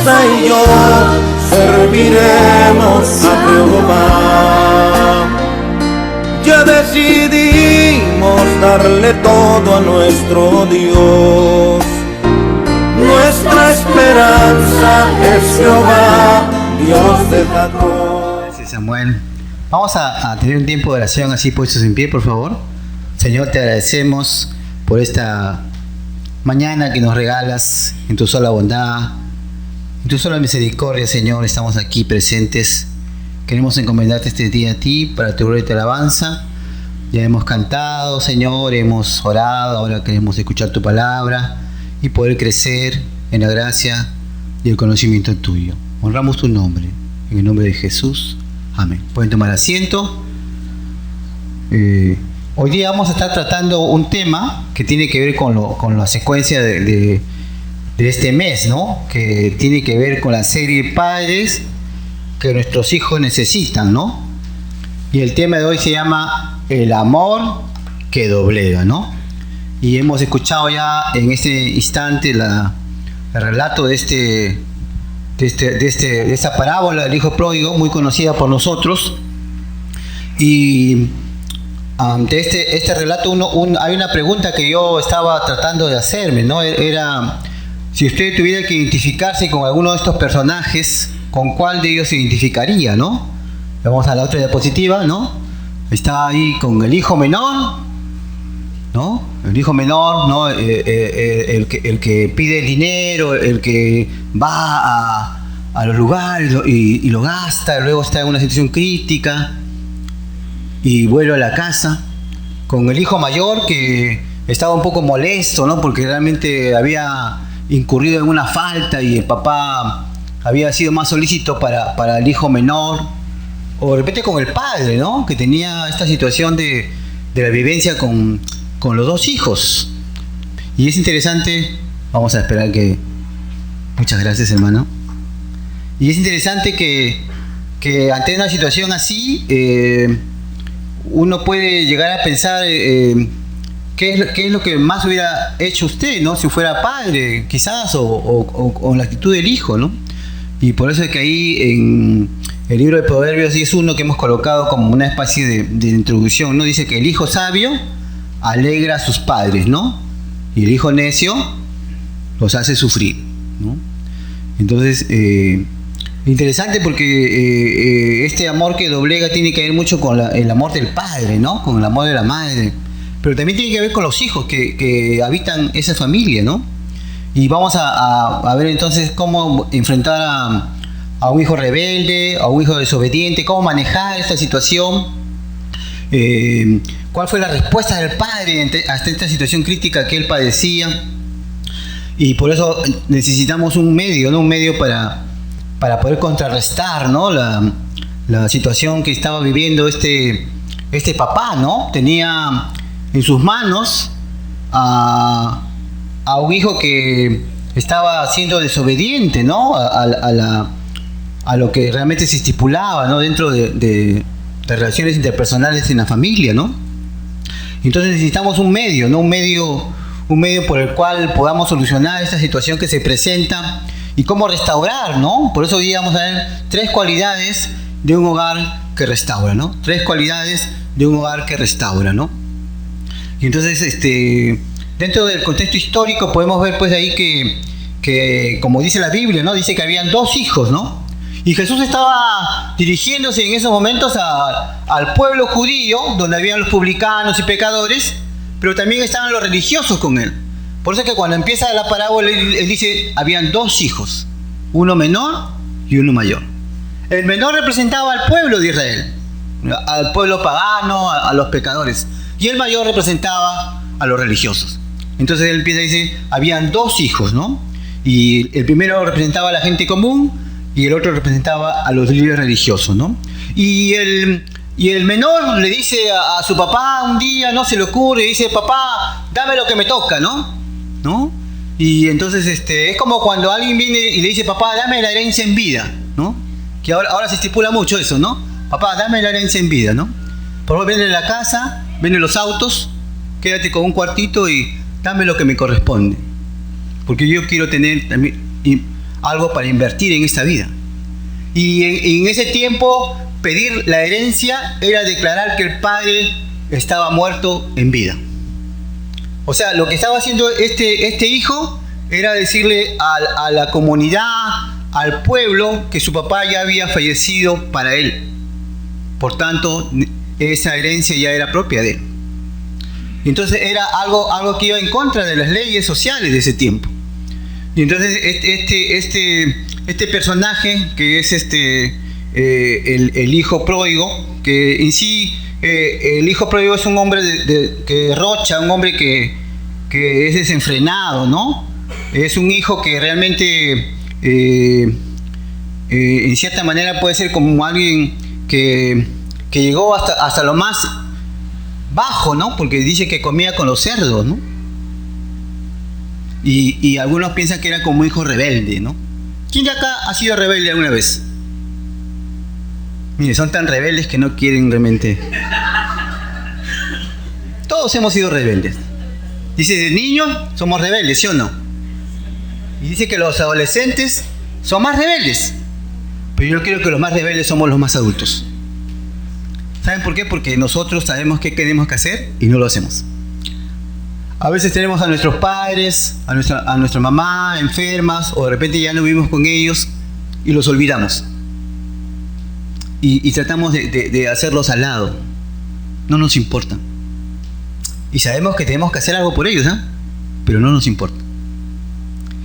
esposa y yo serviremos a Jehová. Ya decidimos darle todo a nuestro Dios. Nuestra esperanza es Jehová, Dios de Jacob. Gracias, Samuel. Vamos a tener un tiempo de oración así puestos en pie, por favor. Señor, te agradecemos por esta mañana que nos regalas en tu sola bondad, en tu sola misericordia, Señor. Estamos aquí presentes. Queremos encomendarte este día a ti para tu gloria y tu alabanza. Ya hemos cantado, Señor, hemos orado, ahora queremos escuchar tu palabra y poder crecer en la gracia y el conocimiento tuyo. Honramos tu nombre, en el nombre de Jesús. Amén. Pueden tomar asiento. Hoy día vamos a estar tratando un tema que tiene que ver con la secuencia de este mes, ¿no? Que tiene que ver con la serie Padres que nuestros hijos necesitan, ¿no? Y el tema de hoy se llama El amor que doblega, ¿no? Y hemos escuchado ya en este instante el relato de esta parábola del hijo pródigo, muy conocida por nosotros. Y ante este relato hay una pregunta que yo estaba tratando de hacerme, ¿no? Era, si usted tuviera que identificarse con alguno de estos personajes, ¿con cuál de ellos se identificaría, no? Vamos a la otra diapositiva, ¿no? Está ahí con el hijo menor, ¿no? El hijo menor, ¿no? El que pide el dinero, el que va a los lugares y lo gasta, luego está en una situación crítica y vuelve a la casa. Con el hijo mayor que estaba un poco molesto, ¿no? Porque realmente había incurrido en una falta y el papá había sido más solícito para el hijo menor. O de repente con el padre, ¿no? Que tenía esta situación de la vivencia con los dos hijos. Y es interesante, vamos a esperar que... Muchas gracias, hermano. Y es interesante que ante una situación así, uno puede llegar a pensar qué es lo que más hubiera hecho usted, ¿no? Si fuera padre, quizás, o la actitud del hijo, ¿no? Y por eso es que ahí en el libro de Proverbios 10.1 que hemos colocado como una especie de introducción, ¿no? Dice que el hijo sabio alegra a sus padres, ¿no? Y el hijo necio los hace sufrir, ¿no? Entonces, interesante porque este amor que doblega tiene que ver mucho con el amor del padre, ¿no? Con el amor de la madre. Pero también tiene que ver con los hijos que habitan esa familia, ¿no? Y vamos a ver entonces cómo enfrentar a un hijo rebelde, a un hijo desobediente, cómo manejar esta situación, cuál fue la respuesta del padre ante esta situación crítica que él padecía. Y por eso necesitamos un medio, ¿no? Un medio para poder contrarrestar, ¿no? la situación que estaba viviendo este papá, ¿no? Tenía en sus manos a un hijo que estaba siendo desobediente, ¿no? A lo que realmente se estipulaba, ¿no? Dentro de relaciones interpersonales en la familia, ¿no? Entonces necesitamos un medio, ¿no? Un medio por el cual podamos solucionar esta situación que se presenta y cómo restaurar, ¿no? Por eso hoy día vamos a ver 3 cualidades de un hogar que restaura, ¿no? 3 cualidades de un hogar que restaura, ¿no? Y entonces, dentro del contexto histórico podemos ver pues ahí que como dice la Biblia, ¿no? Dice que habían 2 hijos, ¿no? Y Jesús estaba dirigiéndose en esos momentos al pueblo judío, donde habían los publicanos y pecadores, pero también estaban los religiosos con él. Por eso es que cuando empieza la parábola, él dice, habían 2 hijos, uno menor y uno mayor. El menor representaba al pueblo de Israel, al pueblo pagano, a los pecadores, y el mayor representaba a los religiosos. Entonces él empieza y dice, habían 2 hijos, ¿no? Y el primero representaba a la gente común y el otro representaba a los líderes religiosos, ¿no? Y el menor le dice a su papá un día, no se le ocurre, dice, papá, dame lo que me toca, ¿no? Y entonces es como cuando alguien viene y le dice, papá, dame la herencia en vida, ¿no? Que ahora se estipula mucho eso, ¿no? Papá, dame la herencia en vida, ¿no? Por favor, vende la casa, vende los autos, quédate con un cuartito y dame lo que me corresponde. Porque yo quiero tener también... Y algo para invertir en esta vida. Y en ese tiempo, pedir la herencia era declarar que el padre estaba muerto en vida. O sea, lo que estaba haciendo este hijo era decirle a la comunidad, al pueblo, que su papá ya había fallecido para él. Por tanto, esa herencia ya era propia de él. Y entonces era algo que iba en contra de las leyes sociales de ese tiempo. Y entonces este personaje, que es el hijo pródigo, que en sí el hijo pródigo es un hombre que derrocha, un hombre que es desenfrenado, ¿no? Es un hijo que realmente en cierta manera puede ser como alguien que llegó hasta lo más bajo, ¿no? Porque dice que comía con los cerdos, ¿no? Y algunos piensan que era como un hijo rebelde, ¿no? ¿Quién de acá ha sido rebelde alguna vez? Mire, son tan rebeldes que no quieren realmente. Todos hemos sido rebeldes. Dice, de niños somos rebeldes, ¿sí o no? Y dice que los adolescentes son más rebeldes. Pero yo creo que los más rebeldes somos los más adultos. ¿Saben por qué? Porque nosotros sabemos qué tenemos que hacer y no lo hacemos. A veces tenemos a nuestros padres, a nuestra mamá enfermas, o de repente ya no vivimos con ellos y los olvidamos. Y tratamos de hacerlos al lado. No nos importa. Y sabemos que tenemos que hacer algo por ellos, ¿eh? Pero no nos importa.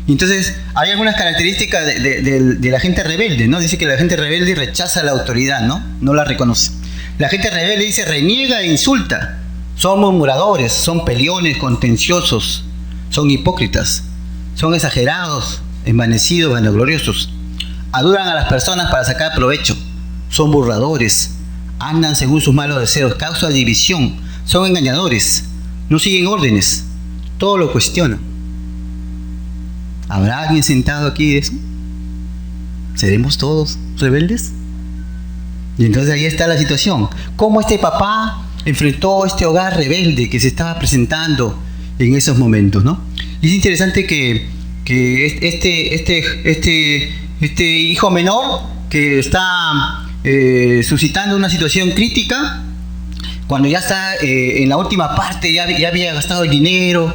Y entonces hay algunas características de la gente rebelde, ¿no? Dice que la gente rebelde rechaza la autoridad, ¿no? No la reconoce. La gente rebelde dice, reniega e insulta. Son murmuradores, son peleones, contenciosos, son hipócritas, son exagerados, envanecidos, vanagloriosos. Adulan a las personas para sacar provecho, son burladores, andan según sus malos deseos, causan división, son engañadores, no siguen órdenes, todo lo cuestionan. ¿Habrá alguien sentado aquí de eso? ¿Seremos todos rebeldes? Y entonces ahí está la situación. ¿Cómo este papá enfrentó este hogar rebelde que se estaba presentando en esos momentos, ¿no? Y es interesante que este hijo menor que está suscitando una situación crítica, cuando ya está en la última parte, ya había gastado el dinero,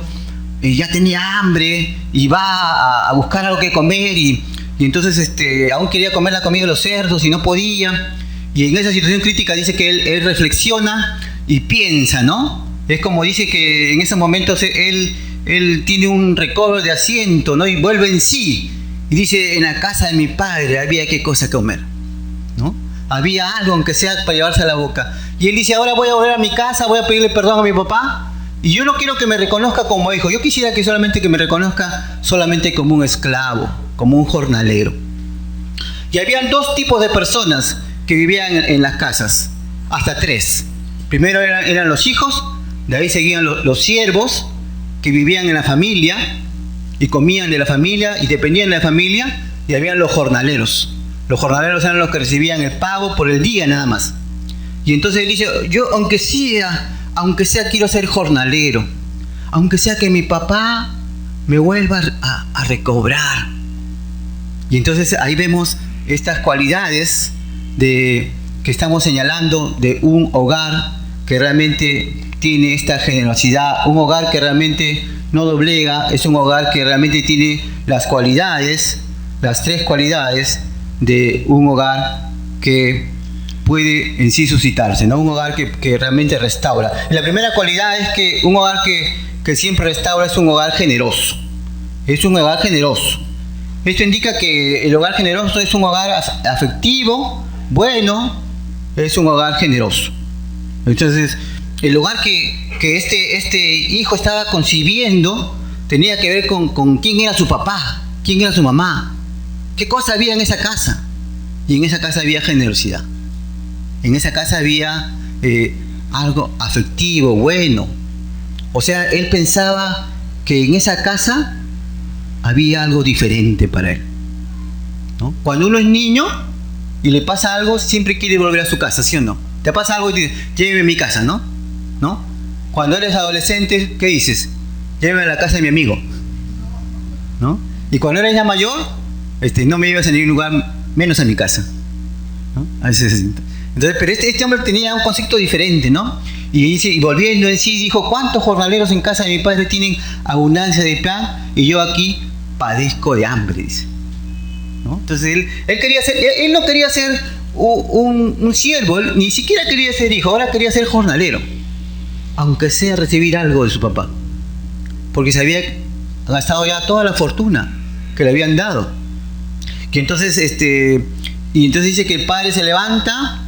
ya tenía hambre y va a buscar algo que comer y entonces aún quería comer la comida de los cerdos y no podía. Y en esa situación crítica dice que él reflexiona y piensa, ¿no? Es como dice que en esos momentos él tiene un recobro de asiento, ¿no? Y vuelve en sí. Y dice, en la casa de mi padre había qué cosa comer, ¿no? Había algo, aunque sea para llevarse a la boca. Y él dice, ahora voy a volver a mi casa, voy a pedirle perdón a mi papá. Y yo no quiero que me reconozca como hijo. Yo quisiera que me reconozca solamente como un esclavo, como un jornalero. Y habían dos tipos de personas que vivían en las casas, hasta tres. Primero eran los hijos, de ahí seguían los siervos, que vivían en la familia y comían de la familia y dependían de la familia, y habían los jornaleros. Los jornaleros eran los que recibían el pago por el día nada más. Y entonces él dice, yo aunque sea quiero ser jornalero, aunque sea que mi papá me vuelva a recobrar. Y entonces ahí vemos estas cualidades que estamos señalando de un hogar que realmente tiene esta generosidad, un hogar que realmente no doblega, es un hogar que realmente tiene las cualidades, las tres cualidades de un hogar que puede en sí suscitarse, ¿no? Un hogar que realmente restaura. Y la primera cualidad es que un hogar que siempre restaura es un hogar generoso. Es un hogar generoso. Esto indica que el hogar generoso es un hogar afectivo, bueno, es un hogar generoso. Entonces, el hogar que este hijo estaba concibiendo tenía que ver con quién era su papá, quién era su mamá, qué cosa había en esa casa. Y en esa casa había generosidad. En esa casa había algo afectivo, bueno. O sea, él pensaba que en esa casa había algo diferente para él, ¿no? Cuando uno es niño y le pasa algo, siempre quiere volver a su casa, ¿sí o no? Te pasa algo y te dices, lléveme a mi casa, ¿no? Cuando eres adolescente, ¿qué dices? Lléveme a la casa de mi amigo, ¿no? Y cuando eres ya mayor, no me llevas a ningún lugar, menos a mi casa, ¿no? Entonces, pero este hombre tenía un concepto diferente, ¿no? Y dice, y volviendo en sí, dijo: ¿cuántos jornaleros en casa de mi padre tienen abundancia de pan y yo aquí padezco de hambre? Dice, ¿no? Entonces él no quería ser un siervo, él ni siquiera quería ser hijo, ahora quería ser jornalero, aunque sea recibir algo de su papá, porque se había gastado ya toda la fortuna que le habían dado. Y entonces dice que el padre se levanta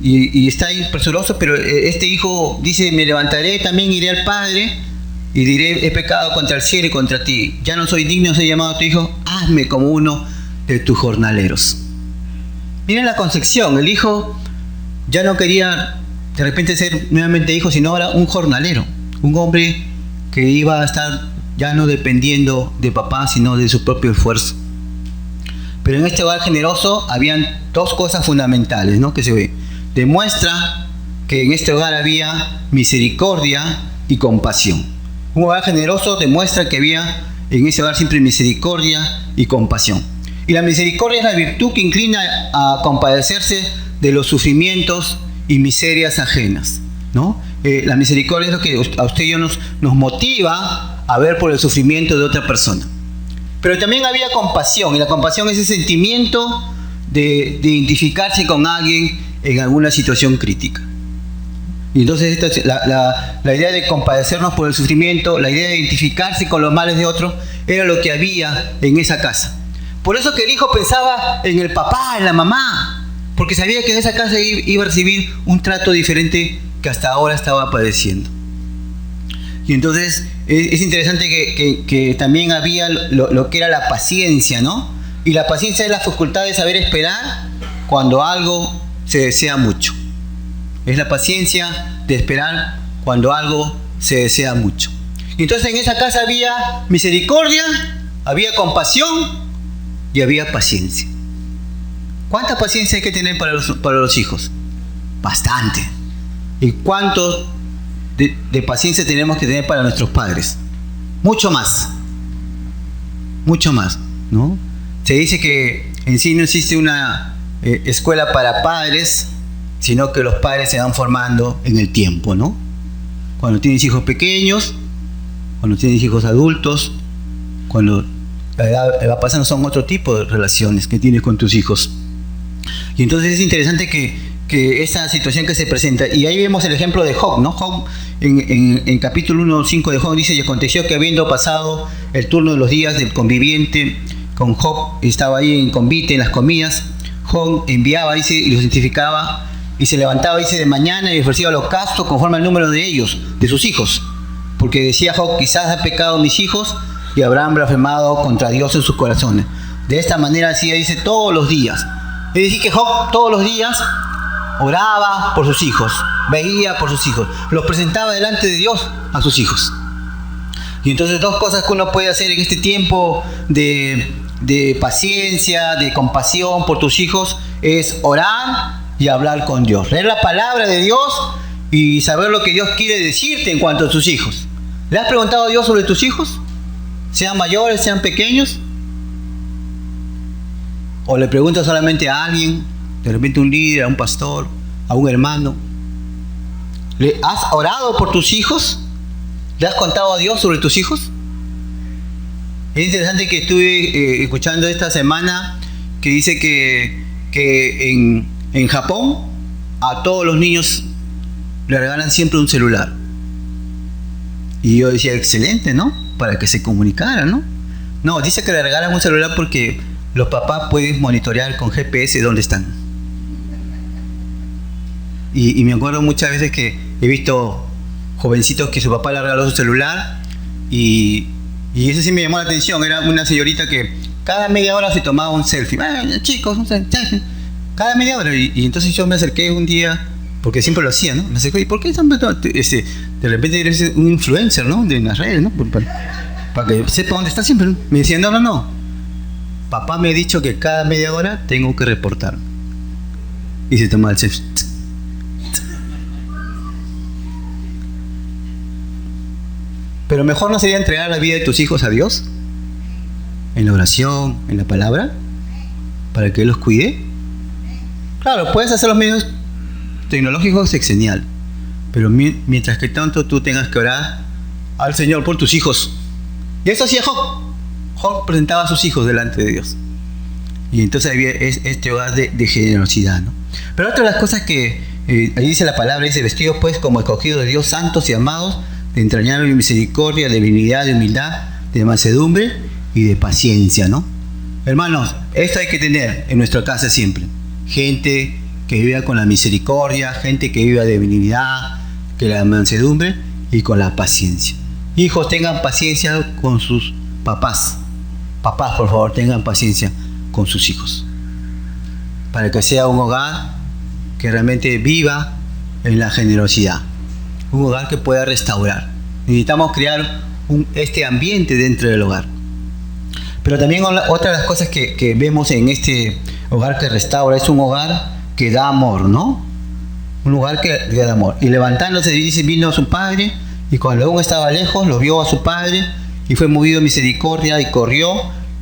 y está ahí presuroso, pero este hijo dice: me levantaré, también iré al padre y diré: he pecado contra el cielo y contra ti, ya no soy digno de ser llamado a tu hijo, hazme como uno de tus jornaleros. Miren la concepción, el hijo ya no quería de repente ser nuevamente hijo, sino ahora un jornalero, un hombre que iba a estar ya no dependiendo de papá, sino de su propio esfuerzo. Pero en este hogar generoso habían dos cosas fundamentales, ¿no?, que se ve. Demuestra que en este hogar había misericordia y compasión. Un hogar generoso demuestra que había en ese hogar siempre misericordia y compasión. Y la misericordia es la virtud que inclina a compadecerse de los sufrimientos y miserias ajenas, ¿no? La misericordia es lo que a usted y yo nos motiva a ver por el sufrimiento de otra persona. Pero también había compasión, y la compasión es ese sentimiento de identificarse con alguien en alguna situación crítica. Y entonces la idea de compadecernos por el sufrimiento, la idea de identificarse con los males de otro, era lo que había en esa casa. Por eso que el hijo pensaba en el papá, en la mamá, porque sabía que en esa casa iba a recibir un trato diferente que hasta ahora estaba padeciendo. Y entonces es interesante que también había lo que era la paciencia, ¿no? Y la paciencia es la facultad de saber esperar cuando algo se desea mucho. Es la paciencia de esperar cuando algo se desea mucho. Y entonces en esa casa había misericordia, había compasión y había paciencia. ¿Cuánta paciencia hay que tener para los hijos? Bastante. ¿Y cuánto de paciencia tenemos que tener para nuestros padres? Mucho más, ¿no? Se dice que en sí no existe una escuela para padres, sino que los padres se van formando en el tiempo, ¿no? Cuando tienes hijos pequeños, cuando tienes hijos adultos, cuando la edad va pasando, son otro tipo de relaciones que tienes con tus hijos. Y entonces es interesante que esa situación que se presenta, y ahí vemos el ejemplo de Job, ¿no? Job en capítulo 1:5 de Job dice: y aconteció que habiendo pasado el turno de los días del conviviente con Job, estaba ahí en convite, en las comidas, Job enviaba, dice, y los identificaba, y se levantaba, dice, de mañana y ofrecía holocausto conforme al número de ellos, de sus hijos, porque decía Job: quizás ha pecado mis hijos y habrán blasfemado contra Dios en sus corazones. De esta manera hacía, dice, todos los días. Es decir, que Job todos los días oraba por sus hijos, veía por sus hijos, los presentaba delante de Dios a sus hijos. Y entonces dos cosas que uno puede hacer en este tiempo de paciencia, de compasión por tus hijos, es orar y hablar con Dios, leer la palabra de Dios y saber lo que Dios quiere decirte en cuanto a tus hijos. ¿Le has preguntado a Dios sobre tus hijos? Sean mayores, sean pequeños. O le preguntas solamente a alguien, de repente un líder, a un pastor, a un hermano. ¿Le has orado por tus hijos? ¿Le has contado a Dios sobre tus hijos? Es interesante que estuve escuchando esta semana que dice que en Japón a todos los niños le regalan siempre un celular. Y yo decía: excelente, ¿no? Para que se comunicaran, ¿no? No, dice que le regalan un celular porque los papás pueden monitorear con GPS dónde están. Y me acuerdo muchas veces que he visto jovencitos que su papá le regaló su celular y eso sí me llamó la atención. Era una señorita que cada media hora se tomaba un selfie. Chicos, un selfie. Cada media hora. Y entonces yo me acerqué un día, porque siempre lo hacía, ¿no? Me acerqué: ¿y por qué de repente eres un influencer, ¿no? De las redes, ¿no? Para que sepa dónde está siempre, ¿no? Me decían: no. Papá me ha dicho que cada media hora tengo que reportar. Y se tomaba el selfie. Pero mejor no sería entregar la vida de tus hijos a Dios. en la oración, en la palabra, para que Él los cuide. Claro, puedes hacer los medios tecnológicos sexenial, pero mientras que tanto tú tengas que orar al Señor por tus hijos. Y eso hacía Job. Job presentaba a sus hijos delante de Dios. Y entonces había este hogar de generosidad, ¿no? Pero otra de las cosas que ahí dice la palabra, dice: vestidos pues como escogidos de Dios, santos y amados, de entrañable misericordia, de benignidad, de humildad, de mansedumbre y de paciencia, ¿no? Hermanos, esto hay que tener en nuestra casa siempre. Gente que viva con la misericordia, gente que viva de benignidad, que la mansedumbre y con la paciencia. Hijos, tengan paciencia con sus papás. Papás, por favor, tengan paciencia con sus hijos, para que sea un hogar que realmente viva en la generosidad, un hogar que pueda restaurar. Necesitamos crear este ambiente dentro del hogar. Pero también otra de las cosas que vemos en este hogar que restaura es un hogar que da amor, ¿no? Un hogar que da amor. Y levantándose, dice, vino a su padre, y cuando aún estaba lejos, lo vio a su padre, y fue movido a misericordia, y corrió,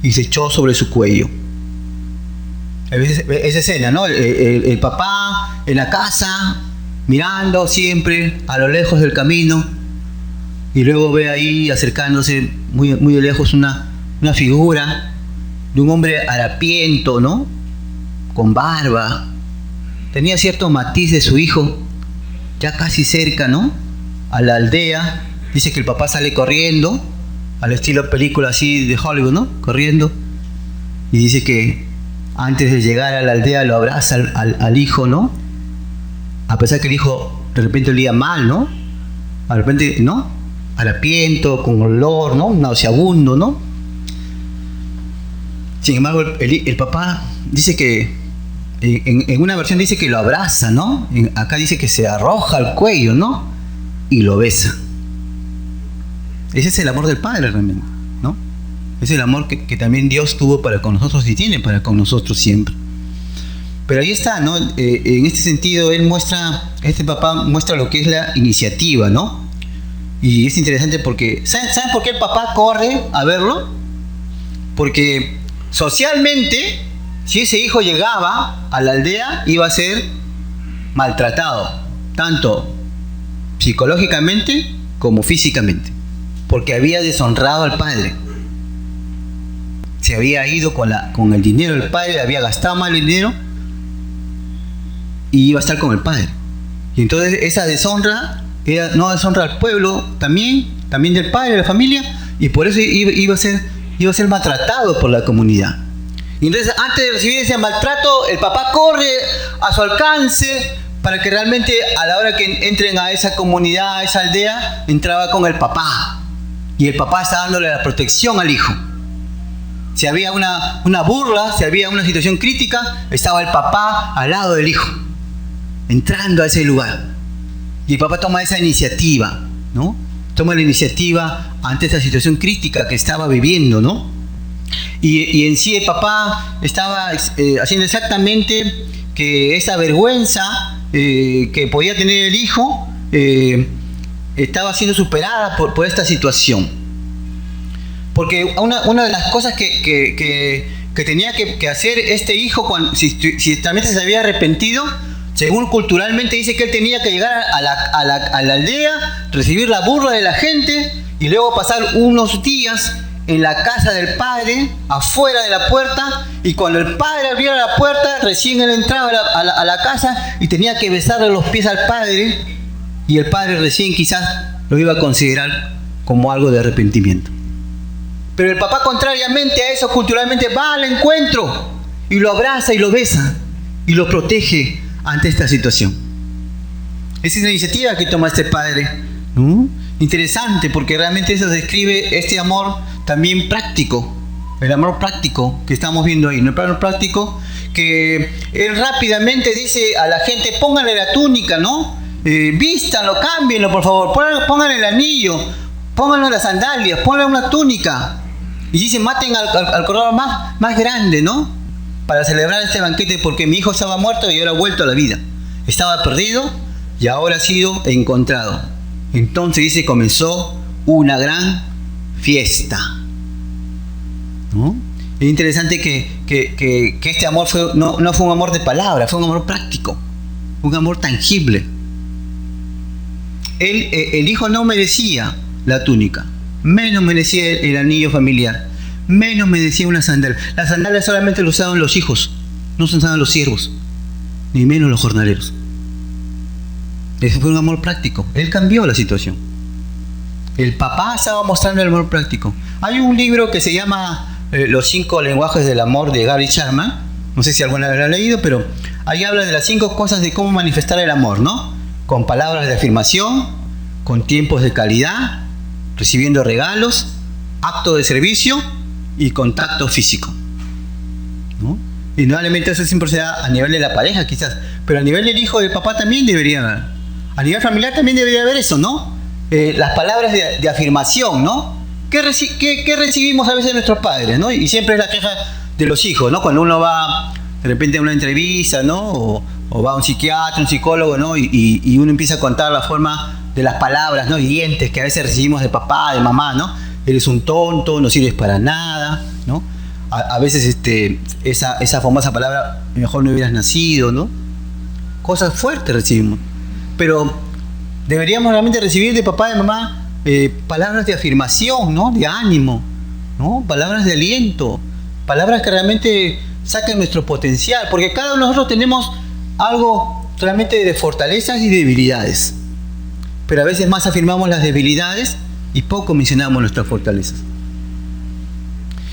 y se echó sobre su cuello. Esa escena, ¿no? El papá en la casa, mirando siempre a lo lejos del camino, y luego ve ahí acercándose muy, muy de lejos una figura de un hombre harapiento, ¿no? Con barba. Tenía cierto matiz de su hijo, ya casi cerca, ¿no? A la aldea. Dice que el papá sale corriendo, al estilo película así de Hollywood, ¿no? Corriendo. Y dice que antes de llegar a la aldea lo abraza al hijo, ¿no? A pesar que el hijo de repente olía mal, ¿no? De repente, ¿no? Harapiento, con olor, ¿no? Nauseabundo, ¿no? Sin embargo, el papá dice que, en una versión dice que lo abraza, ¿no? Acá dice que se arroja al cuello, ¿no? Y lo besa. Ese es el amor del Padre realmente, ¿no? Es el amor que también Dios tuvo para con nosotros y tiene para con nosotros siempre. Pero ahí está, ¿no? En este sentido, este papá muestra lo que es la iniciativa, ¿no? Y es interesante porque, ¿saben por qué el papá corre a verlo? Porque socialmente, si ese hijo llegaba a la aldea, iba a ser maltratado, tanto psicológicamente como físicamente, porque había deshonrado al padre. Se había ido con el dinero del padre, había gastado mal el dinero y iba a estar con el padre. Y entonces esa deshonra era no deshonra al pueblo, también del padre, de la familia, y por eso iba a ser maltratado por la comunidad. Y entonces, antes de recibir ese maltrato, el papá corre a su alcance para que realmente a la hora que entren a esa comunidad, a esa aldea, entraba con el papá. Y el papá está dándole la protección al hijo. Si había una burla, si había una situación crítica, estaba el papá al lado del hijo, entrando a ese lugar. Y el papá toma esa iniciativa, ¿no? Toma la iniciativa ante esa situación crítica que estaba viviendo, ¿no? Y en sí el papá estaba haciendo exactamente que esa vergüenza que podía tener el hijo estaba siendo superada por esta situación. Porque una de las cosas que tenía que hacer este hijo, si también se había arrepentido, según culturalmente dice que él tenía que llegar a la aldea, recibir la burla de la gente y luego pasar unos días en la casa del padre, afuera de la puerta, y cuando el padre abriera la puerta, recién él entraba a la casa y tenía que besarle los pies al padre, y el padre recién quizás lo iba a considerar como algo de arrepentimiento. Pero el papá, contrariamente a eso, culturalmente va al encuentro y lo abraza y lo besa y lo protege ante esta situación. Esa es la iniciativa que toma este padre, ¿no? Interesante, porque realmente eso describe este amor también práctico, el amor práctico que estamos viendo ahí, ¿no? El amor práctico que él rápidamente dice a la gente: pónganle la túnica, ¿no? Vístanlo, cámbienlo, por favor, pónganle el anillo, pónganle las sandalias, pónganle una túnica. Y dice: maten al cordero más grande, ¿no? Para celebrar este banquete, porque mi hijo estaba muerto y ahora ha vuelto a la vida. Estaba perdido y ahora ha sido encontrado. Entonces dice, comenzó una gran fiesta. ¿no? Es interesante que este amor no fue un amor de palabra, fue un amor práctico, un amor tangible. El hijo no merecía la túnica, menos merecía el anillo familiar, menos merecía una sandalia. Las sandalias solamente lo usaban los hijos, no se usaban los siervos, ni menos los jornaleros. Ese fue un amor práctico. Él cambió la situación. El papá estaba mostrando el amor práctico. Hay un libro que se llama Los 5 lenguajes del amor, de Gary Chapman. No sé si alguna vez lo ha leído, pero ahí habla de las 5 cosas de cómo manifestar el amor, ¿no? Con palabras de afirmación, con tiempos de calidad, recibiendo regalos, acto de servicio y contacto físico, ¿no? Indudablemente eso siempre se da a nivel de la pareja quizás, pero a nivel del hijo y del papá también debería haber. A nivel familiar también debería haber eso, ¿no? Las palabras de afirmación, ¿no? ¿Qué recibimos a veces de nuestros padres, ¿no? Y siempre es la queja de los hijos, ¿no? Cuando uno va de repente a una entrevista, ¿no? O va a un psiquiatra, un psicólogo, ¿no? Y uno empieza a contar la forma de las palabras, ¿no? Hirientes que a veces recibimos de papá, de mamá, ¿no? Eres un tonto, no sirves para nada, ¿no? A veces esa famosa palabra, mejor no hubieras nacido, ¿no? Cosas fuertes recibimos. Pero deberíamos realmente recibir de papá y de mamá palabras de afirmación, ¿no? De ánimo, ¿no? Palabras de aliento, palabras que realmente saquen nuestro potencial, porque cada uno de nosotros tenemos algo realmente de fortalezas y debilidades, pero a veces más afirmamos las debilidades y poco mencionamos nuestras fortalezas.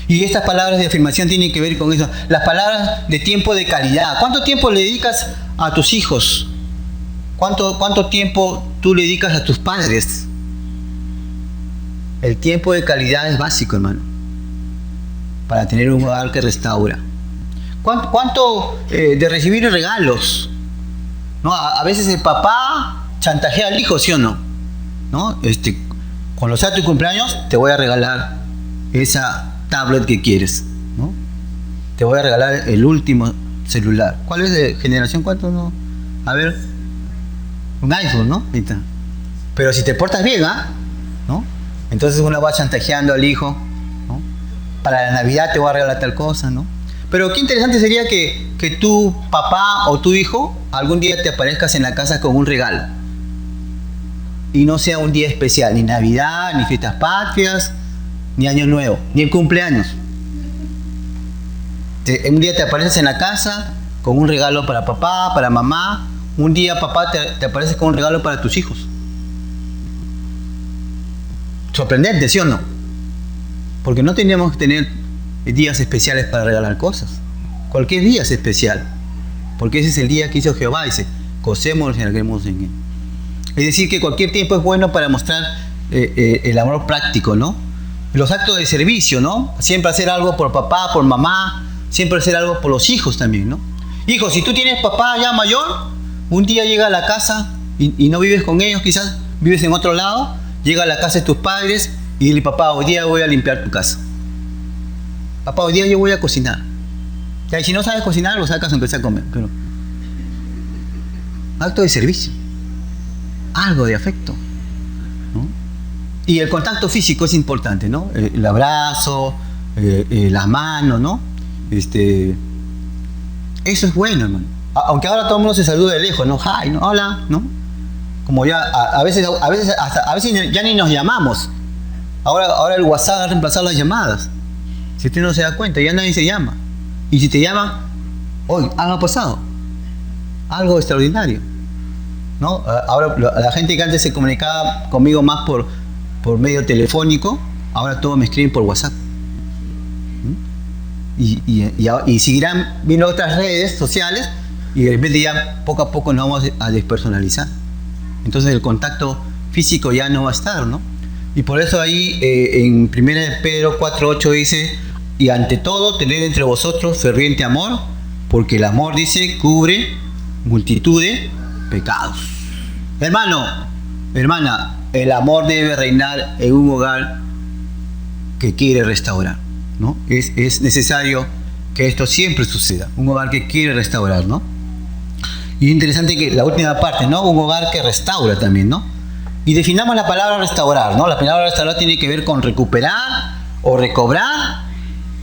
Y estas palabras de afirmación tienen que ver con eso, las palabras de tiempo de calidad. ¿Cuánto tiempo le dedicas a tus hijos? ¿Cuánto tiempo tú le dedicas a tus padres? El tiempo de calidad es básico, hermano, para tener un hogar que restaura. ¿Cuánto de recibir regalos? ¿No? A veces el papá chantajea al hijo, ¿sí o no? ¿No? Cuando sea tu cumpleaños, te voy a regalar esa tablet que quieres, ¿no? Te voy a regalar el último celular. ¿Cuál es de generación? ¿Cuánto no? A ver, un iPhone, ¿no? Pero si te portas bien, ¿no? Entonces uno va chantajeando al hijo, ¿no? Para la Navidad te voy a regalar tal cosa, ¿no? Pero qué interesante sería que tu papá o tu hijo algún día te aparezcas en la casa con un regalo. Y no sea un día especial, ni Navidad, ni fiestas patrias, ni Año Nuevo, ni el cumpleaños. Un día te apareces en la casa con un regalo para papá, para mamá. Un día papá te aparece con un regalo para tus hijos. Sorprendente, ¿sí o no? Porque no teníamos que tener días especiales para regalar cosas. Cualquier día es especial, porque ese es el día que hizo Jehová. Dice, gocémonos y alegremos en él. Es decir, que cualquier tiempo es bueno para mostrar el amor práctico, ¿no? Los actos de servicio, ¿no? Siempre hacer algo por papá, por mamá, siempre hacer algo por los hijos también, ¿no? Hijo, si tú tienes papá ya mayor, un día llega a la casa y no vives con ellos, quizás vives en otro lado, llega a la casa de tus padres y dile, papá, hoy día voy a limpiar tu casa. Papá, hoy día yo voy a cocinar. Y si no sabes cocinar, lo sacas aunque sea a comer. Pero acto de servicio, algo de afecto, ¿no? Y el contacto físico es importante, ¿no? El abrazo, la mano, ¿no? Eso es bueno, hermano. Aunque ahora todo el mundo se saluda de lejos, ¿no? Hi, ¿no? Hola, ¿no? Como ya a veces ya ni nos llamamos. Ahora el WhatsApp ha reemplazado las llamadas. Si usted no se da cuenta, ya nadie se llama. Y si te llaman, hoy algo ha pasado, algo extraordinario, ¿no? Ahora la gente que antes se comunicaba conmigo más por medio telefónico, ahora todos me escriben por WhatsApp. Y seguirán viendo otras redes sociales y de repente ya poco a poco nos vamos a despersonalizar. Entonces el contacto físico ya no va a estar, ¿no? Y por eso ahí en 1 Pedro 4:8 dice, y ante todo tened entre vosotros ferviente amor, porque el amor, dice, cubre multitud de pecados. Hermano, hermana, el amor debe reinar en un hogar que quiere restaurar, ¿no? Es necesario que esto siempre suceda, un hogar que quiere restaurar, ¿no? Y es interesante que la última parte, ¿no? Un hogar que restaura también, ¿no? Y definamos la palabra restaurar, ¿no? La palabra restaurar tiene que ver con recuperar o recobrar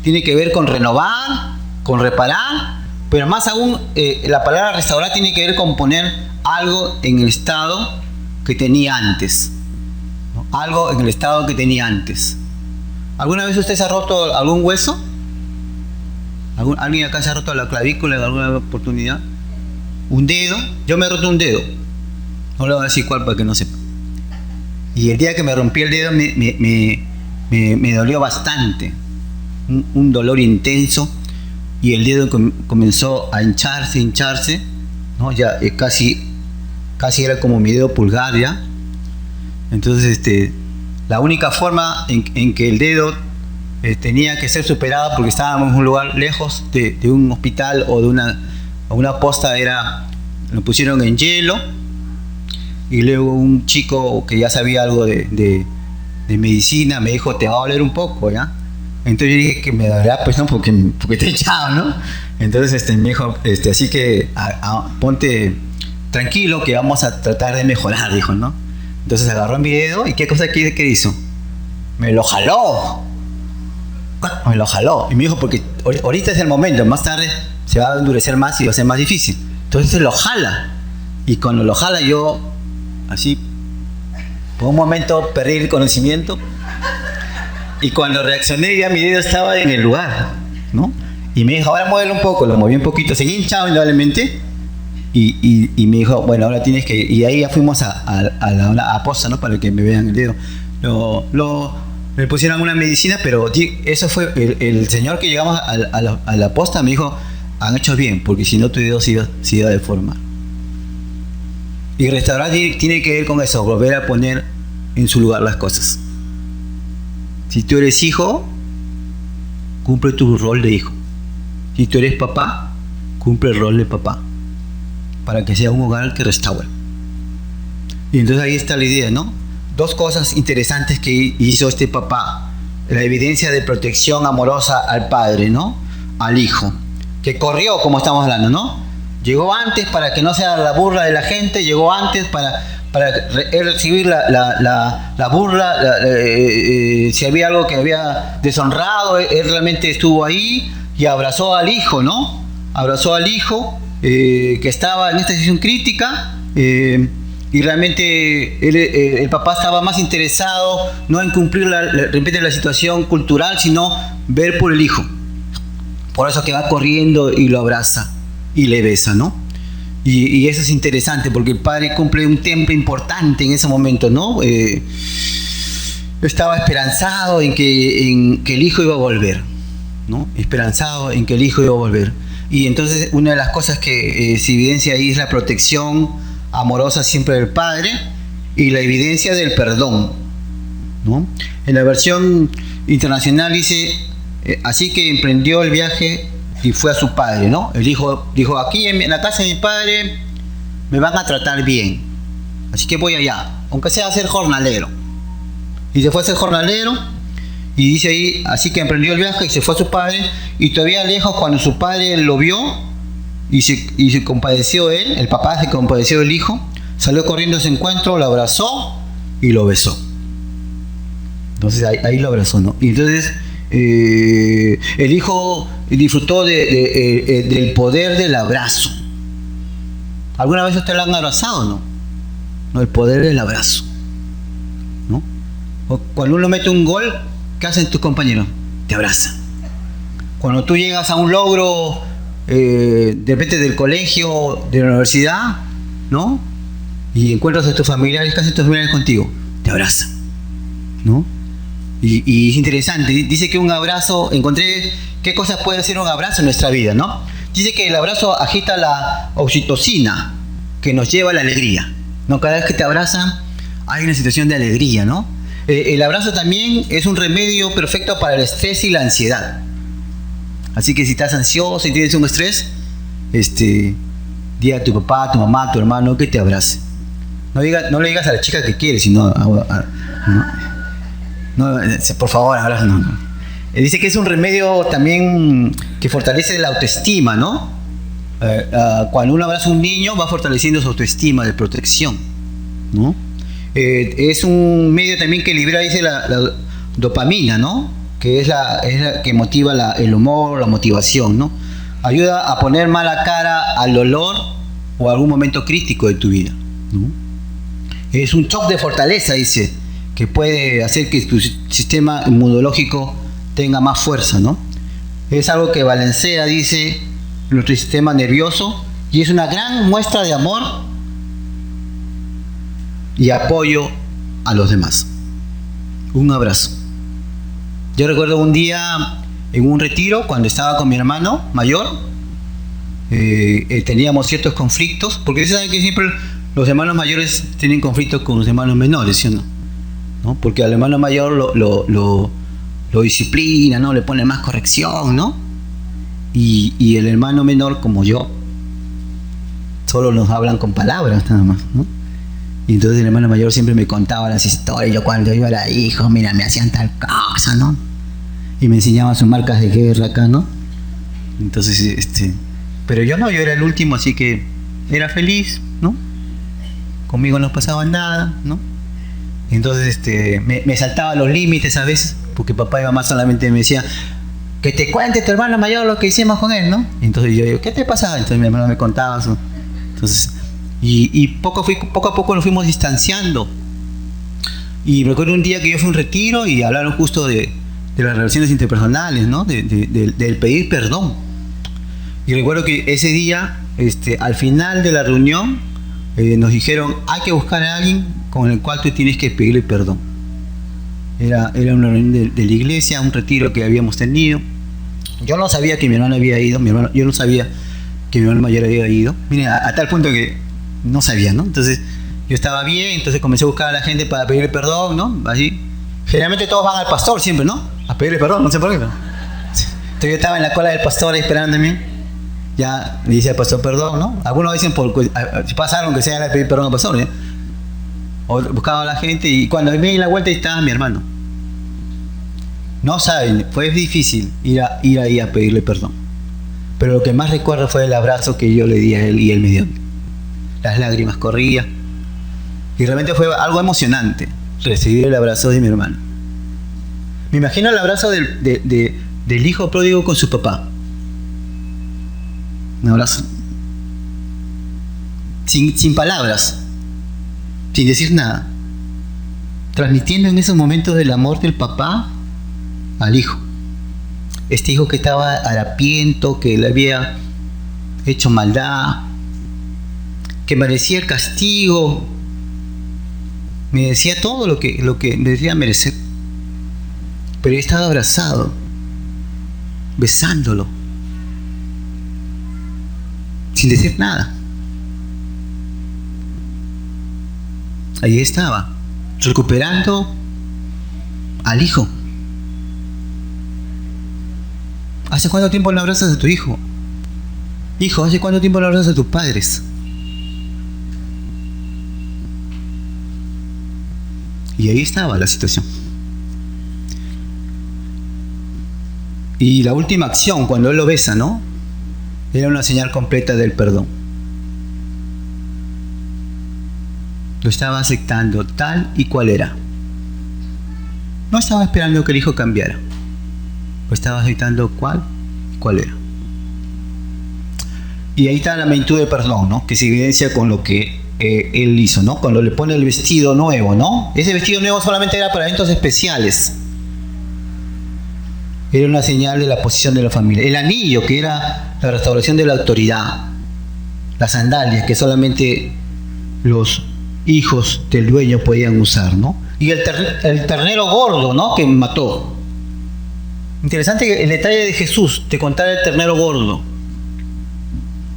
tiene que ver con renovar, con reparar, pero más aún la palabra restaurar tiene que ver con poner algo en el estado que tenía antes, ¿no? Algo en el estado que tenía antes. ¿Alguna vez usted se ha roto algún hueso? ¿Alguien acá se ha roto la clavícula en alguna oportunidad? ¿Un dedo? Yo me he roto un dedo. No le voy a decir cuál para que no sepa. Y el día que me rompí el dedo me dolió bastante. Un dolor intenso. Y el dedo comenzó a hincharse, ¿no? Ya casi era como mi dedo pulgar ya. Entonces la única forma en que el dedo tenía que ser superado, porque estábamos en un lugar lejos de un hospital o de una posta, lo pusieron en hielo, y luego un chico que ya sabía algo de medicina me dijo, te va a doler un poco, ¿ya? Entonces yo dije que me dolerá, pues no, porque te he echado, ¿no? Entonces me dijo, así que ponte tranquilo que vamos a tratar de mejorar, dijo, ¿no? Entonces agarró mi dedo y ¿qué cosa que hizo? Me lo jaló. Y me dijo, porque ahorita es el momento, más tarde se va a endurecer más y va a ser más difícil. Entonces se lo jala. Y cuando lo jala yo, así, por un momento perdí el conocimiento. Y cuando reaccioné ya mi dedo estaba en el lugar, ¿no? Y me dijo, ahora muévelo un poco. Lo moví un poquito, seguí hinchado indudablemente. Y me dijo, bueno, ahora tienes que... Y ahí ya fuimos a la posta, ¿no? Para que me vean el dedo. Me pusieron una medicina, pero eso fue... El señor que llegamos a la posta me dijo, han hecho bien, porque si no tu dedo se iba a deformar. Y restaurar tiene que ver con eso, volver a poner en su lugar las cosas. Si tú eres hijo, cumple tu rol de hijo. Si tú eres papá, cumple el rol de papá, para que sea un hogar que restaure. Y entonces ahí está la idea, ¿no? Dos cosas interesantes que hizo este papá. La evidencia de protección amorosa al padre, ¿no? Al hijo. Que corrió, como estamos hablando, ¿no? Llegó antes para que no sea la burla de la gente, llegó antes para recibir la burla, si había algo que había deshonrado, él realmente estuvo ahí y abrazó al hijo, ¿no? Abrazó al hijo que estaba en esta situación crítica, y realmente el papá estaba más interesado no en cumplir repite la situación cultural, sino ver por el hijo. Por eso que va corriendo y lo abraza y le besa, ¿no? Y eso es interesante porque el padre cumple un tiempo importante en ese momento, ¿no? Estaba esperanzado en que el hijo iba a volver, ¿no? Esperanzado en que el hijo iba a volver. Y entonces una de las cosas que se evidencia ahí es la protección amorosa siempre del padre y la evidencia del perdón, ¿no? En la versión internacional dice, así que emprendió el viaje y fue a su padre, ¿no? El hijo dijo, aquí en la casa de mi padre me van a tratar bien, así que voy allá, aunque sea a ser jornalero. Y se fue a ser jornalero, y dice ahí, así que emprendió el viaje y se fue a su padre, y todavía lejos cuando su padre lo vio y se compadeció él, el papá se compadeció del hijo, salió corriendo a su encuentro, lo abrazó y lo besó. Entonces ahí lo abrazó, ¿no? Y entonces el hijo disfrutó del poder del abrazo. ¿Alguna vez usted lo han abrazado, no? No, el poder del abrazo, ¿no? O cuando uno mete un gol, ¿qué hacen tus compañeros? Te abrazan. Cuando tú llegas a un logro, de repente del colegio, de la universidad, ¿no? Y encuentras a tus familiares, ¿qué hacen tus familiares contigo? Te abrazan, ¿no? Y es interesante, dice que un abrazo, encontré qué cosas puede hacer un abrazo en nuestra vida, ¿no? Dice que el abrazo agita la oxitocina, que nos lleva a la alegría, ¿no? Cada vez que te abrazan hay una situación de alegría, ¿no? El abrazo también es un remedio perfecto para el estrés y la ansiedad. Así que si estás ansioso y tienes un estrés, di a tu papá, a tu mamá, a tu hermano que te abrace. No le digas a la chica que quieres, sino por favor, abrazo. No. Dice que es un remedio también que fortalece la autoestima, ¿no? Cuando uno abraza a un niño va fortaleciendo su autoestima de protección, ¿no? Es un medio también que libera, dice, la dopamina, ¿no? que es la que motiva el humor, la motivación, ¿no? Ayuda a poner mala cara al dolor o a algún momento crítico de tu vida, ¿no? Es un shock de fortaleza, dice, que puede hacer que tu sistema inmunológico tenga más fuerza, ¿no? Es algo que balancea, dice, nuestro sistema nervioso, y es una gran muestra de amor y apoyo a los demás. Un abrazo. Yo recuerdo un día en un retiro, cuando estaba con mi hermano mayor, teníamos ciertos conflictos, porque ustedes saben que siempre los hermanos mayores tienen conflictos con los hermanos menores, ¿sí o no? ¿No? Porque al hermano mayor lo disciplina, ¿no? Le pone más corrección, ¿no? Y el hermano menor, como yo, solo nos hablan con palabras nada más, ¿no? Y entonces el hermano mayor siempre me contaba las historias. Yo cuando yo era hijo, mira, me hacían tal cosa, ¿no? Y me enseñaban sus marcas de guerra acá, ¿no? Entonces, pero yo no, yo era el último, así que era feliz, ¿no? Conmigo no pasaba nada, ¿no? Entonces, me saltaba los límites a veces, porque papá y mamá solamente me decían, que te cuente tu hermano mayor lo que hicimos con él, ¿no? Y entonces yo digo, ¿qué te pasaba? Entonces mi hermano me contaba eso. Entonces, y poco a poco nos fuimos distanciando. Y recuerdo un día que yo fui a un retiro y hablaron justo de las relaciones interpersonales, ¿no? Del pedir perdón. Y recuerdo que ese día, al final de la reunión, nos dijeron, hay que buscar a alguien con el cual tú tienes que pedirle perdón. Era una reunión de la iglesia, un retiro que habíamos tenido. Yo no sabía que mi hermano había ido, yo no sabía que mi hermano mayor había ido. Miren, a tal punto que no sabía, ¿no? Entonces, yo estaba bien, entonces comencé a buscar a la gente para pedirle perdón, ¿no? Así. Generalmente todos van al pastor siempre, ¿no? A pedirle perdón, no sé por qué. Pero... Entonces yo estaba en la cola del pastor esperándome. Ya le dice al pastor perdón, ¿no? Algunos dicen, si pasa algo que sea, le pedir perdón al pastor, ¿eh? O buscaba a la gente y cuando me di la vuelta estaba mi hermano. No saben, fue difícil ir ahí a pedirle perdón. Pero lo que más recuerdo fue el abrazo que yo le di a él y él me dio. Las lágrimas corrían. Y realmente fue algo emocionante recibir el abrazo de mi hermano. Me imagino el abrazo del hijo pródigo con su papá. Un abrazo. Sin palabras. Sin decir nada. Transmitiendo en esos momentos el amor del papá al hijo. Este hijo que estaba harapiento, que le había hecho maldad, que merecía el castigo, merecía todo lo que merecía merecer. Pero él estaba abrazado, besándolo, sin decir nada. Ahí estaba, recuperando al hijo. ¿Hace cuánto tiempo no abrazas a tu hijo? Hijo, ¿hace cuánto tiempo no abrazas a tus padres? Y ahí estaba la situación. Y la última acción, cuando él lo besa, ¿no? Era una señal completa del perdón. Lo estaba aceptando tal y cual era. No estaba esperando que el hijo cambiara. Lo estaba aceptando cual era. Y ahí está la magnitud de perdón, ¿no? Que se evidencia con lo que él hizo, ¿no? Cuando le pone el vestido nuevo, ¿no? Ese vestido nuevo solamente era para eventos especiales. Era una señal de la posición de la familia. El anillo, que era la restauración de la autoridad. Las sandalias, que solamente los hijos del dueño podían usar, ¿no? Y el ternero gordo, ¿no? Que mató. Interesante el detalle de Jesús, de contar el ternero gordo.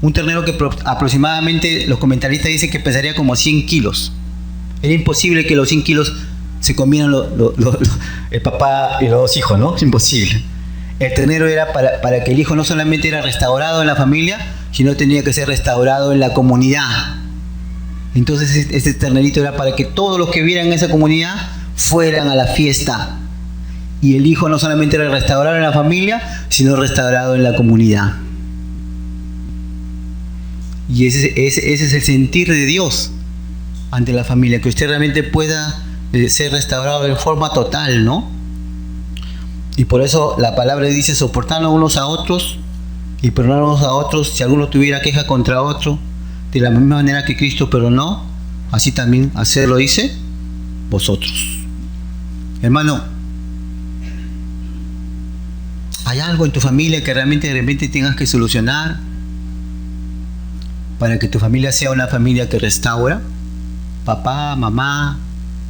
Un ternero que aproximadamente los comentaristas dicen que pesaría como 100 kilos. Era imposible que los 100 kilos se comieran el papá y los dos hijos, ¿no? Es imposible. El ternero era para que el hijo no solamente era restaurado en la familia, sino tenía que ser restaurado en la comunidad. Entonces este ternerito era para que todos los que vieran esa comunidad fueran a la fiesta. Y el hijo no solamente era restaurado en la familia, sino restaurado en la comunidad. Y ese es el sentir de Dios ante la familia, que usted realmente pueda ser restaurado de forma total, ¿no? Y por eso la palabra dice: soportarnos unos a otros y perdonarnos a otros si alguno tuviera queja contra otro, de la misma manera que Cristo perdonó, así también hacerlo, dice, vosotros. Hermano, ¿hay algo en tu familia que realmente de repente tengas que solucionar para que tu familia sea una familia que restaura? Papá, mamá,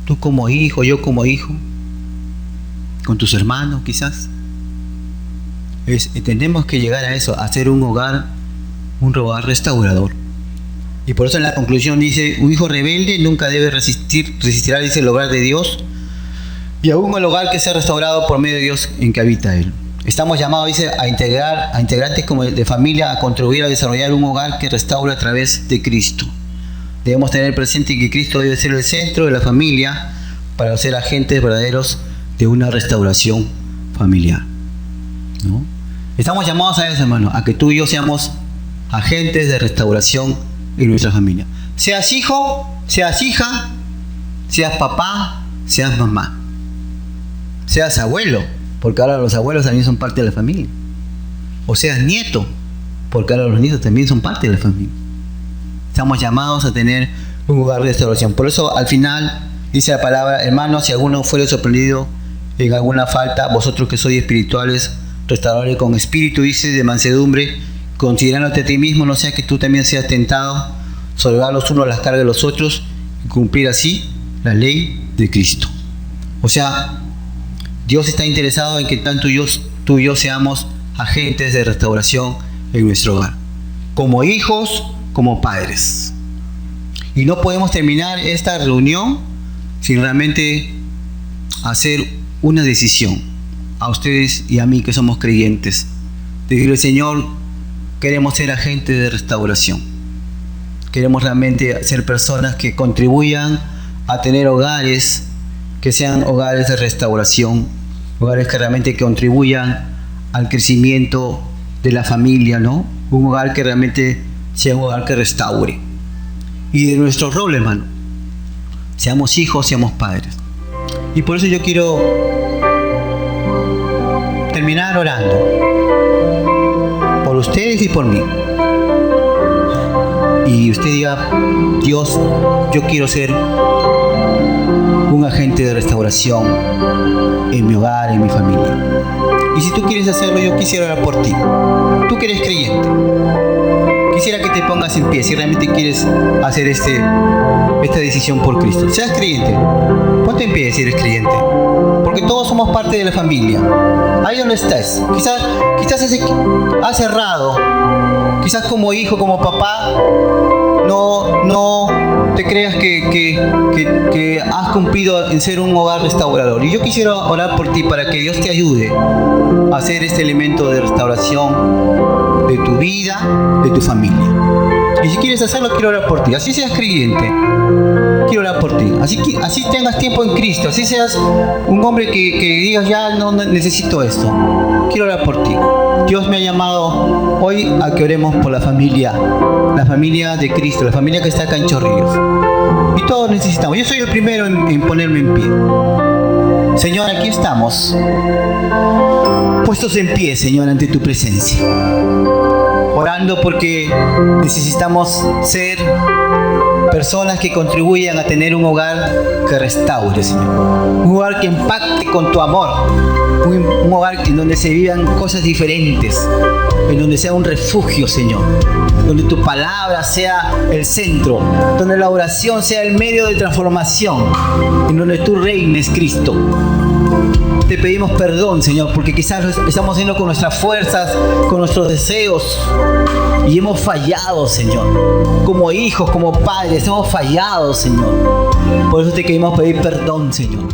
tú como hijo, yo como hijo, con tus hermanos quizás. Tenemos que llegar a eso, a ser un hogar restaurador. Y por eso en la conclusión dice: un hijo rebelde nunca debe resistirá, dice, el hogar de Dios, y aún el hogar que sea restaurado por medio de Dios en que habita Él. Estamos llamados, dice, a integrantes como de familia, a contribuir a desarrollar un hogar que restaure a través de Cristo. Debemos tener presente que Cristo debe ser el centro de la familia para ser agentes verdaderos de una restauración familiar, ¿no? Estamos llamados a eso, hermano, a que tú y yo seamos agentes de restauración en nuestra familia. Seas hijo, seas hija, seas papá, seas mamá, seas abuelo, porque ahora los abuelos también son parte de la familia, o seas nieto, porque ahora los nietos también son parte de la familia. Estamos llamados a tener un hogar de restauración. Por eso al final dice la palabra: hermanos, si alguno fuere sorprendido en alguna falta, vosotros que sois espirituales, restauradores con espíritu, dice, de mansedumbre, considerándote a ti mismo, no sea que tú también seas tentado, soltar los unos las cargas de los otros, y cumplir así la ley de Cristo. O sea, Dios está interesado en que tanto tú y yo seamos agentes de restauración en nuestro hogar, como hijos, como padres. Y no podemos terminar esta reunión sin realmente hacer una decisión, a ustedes y a mí que somos creyentes, de decirle: Señor, queremos ser agentes de restauración. Queremos realmente ser personas que contribuyan a tener hogares que sean hogares de restauración, hogares que realmente contribuyan al crecimiento de la familia, ¿no? Un hogar que realmente sea un hogar que restaure. Y de nuestro rol, hermano, seamos hijos, seamos padres. Y por eso yo quiero terminar orando por ustedes y por mí. Y usted diga: Dios, yo quiero ser un agente de restauración en mi hogar, en mi familia. Y si tú quieres hacerlo, yo quisiera orar por ti. Tú que eres creyente, quisiera que te pongas en pie si realmente quieres hacer esta decisión por Cristo. Seas creyente, ponte en pie si eres creyente, porque todos somos parte de la familia. Ahí donde estás, quizás has errado, quizás como hijo, como papá, no te creas que has cumplido en ser un hogar restaurador. Y yo quisiera orar por ti para que Dios te ayude a hacer este elemento de restauración de tu vida, de tu familia. Y si quieres hacerlo, quiero orar por ti. Así seas creyente, quiero orar por ti. Así tengas tiempo en Cristo, así seas un hombre que digas: ya no necesito esto, quiero orar por ti. Dios me ha llamado hoy a que oremos por la familia de Cristo, la familia que está acá en Chorrillos. Y todos necesitamos. Yo soy el primero en ponerme en pie. Señor, aquí estamos, puestos en pie, Señor, ante tu presencia, orando porque necesitamos ser personas que contribuyan a tener un hogar que restaure, Señor. Un hogar que impacte con tu amor. Un hogar en donde se vivan cosas diferentes, en donde sea un refugio, Señor, donde tu palabra sea el centro, donde la oración sea el medio de transformación, en donde tú reines, Cristo. Te pedimos perdón, Señor, porque quizás lo estamos haciendo con nuestras fuerzas, con nuestros deseos, y hemos fallado, Señor. Como hijos, como padres, hemos fallado, Señor. Por eso te queremos pedir perdón, Señor.